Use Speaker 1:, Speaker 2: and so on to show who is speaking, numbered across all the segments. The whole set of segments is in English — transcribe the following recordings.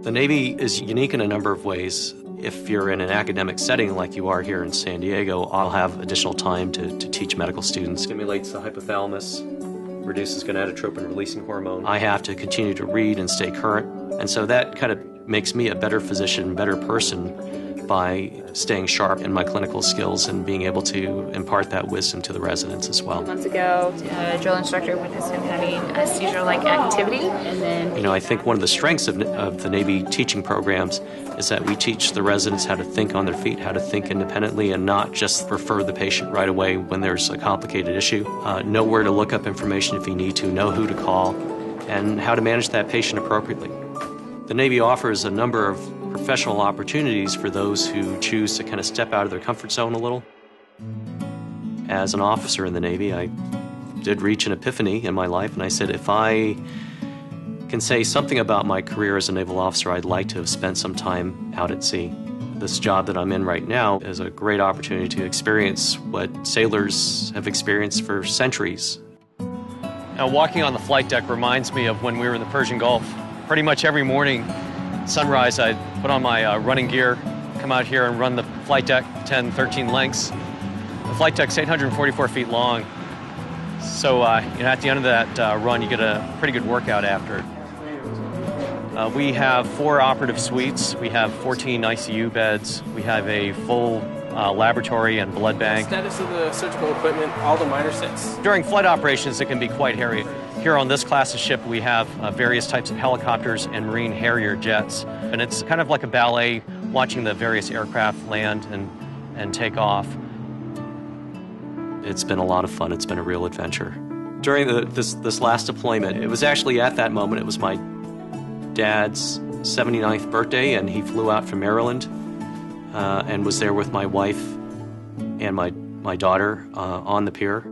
Speaker 1: The Navy is unique in a number of ways. If you're in an academic setting like you are here in San Diego, I'll have additional time to teach medical students. Stimulates the hypothalamus, reduces gonadotropin-releasing hormone. I have to continue to read and stay current, and so that kind of makes me a better physician, better person by staying sharp in my clinical skills and being able to impart that wisdom to the residents as well.
Speaker 2: Months ago, a drill instructor witnessed him having a seizure-like activity, and then...
Speaker 1: I think one of the strengths of the Navy teaching programs is that we teach the residents how to think on their feet, how to think independently, and not just refer the patient right away when there's a complicated issue. Know where to look up information if you need to, know who to call, and how to manage that patient appropriately. The Navy offers a number of professional opportunities for those who choose to kind of step out of their comfort zone a little. As an officer in the Navy, I did reach an epiphany in my life, and I said, if I can say something about my career as a naval officer, I'd like to have spent some time out at sea. This job that I'm in right now is a great opportunity to experience what sailors have experienced for centuries.
Speaker 3: Now, walking on the flight deck reminds me of when we were in the Persian Gulf. Pretty much every morning, sunrise, I'd put on my running gear, come out here and run the flight deck 10, 13 lengths. The flight deck's 844 feet long, so at the end of that run, you get a pretty good workout after. We have 4 operative suites. We have 14 ICU beds. We have a full laboratory and blood bank.
Speaker 4: Status of the surgical equipment, all the minor sets.
Speaker 3: During flight operations, it can be quite hairy. Here on this class of ship, we have various types of helicopters and Marine Harrier jets. And it's kind of like a ballet, watching the various aircraft land and take off.
Speaker 1: It's been a lot of fun. It's been a real adventure. During this last deployment, it was actually at that moment, it was my dad's 79th birthday, and he flew out from Maryland and was there with my wife and my daughter on the pier.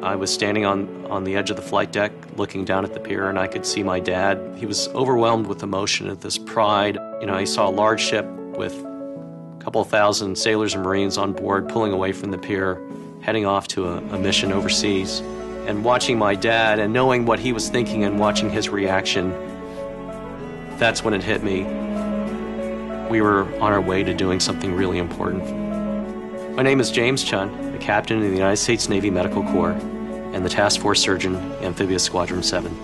Speaker 1: I was standing on the edge of the flight deck looking down at the pier, and I could see my dad. He was overwhelmed with emotion at this pride. He saw a large ship with a couple of thousand sailors and Marines on board pulling away from the pier, heading off to a mission overseas. And watching my dad and knowing what he was thinking and watching his reaction, that's when it hit me. We were on our way to doing something really important. My name is James Chun, a captain in the United States Navy Medical Corps and the Task Force Surgeon, Amphibious Squadron 7.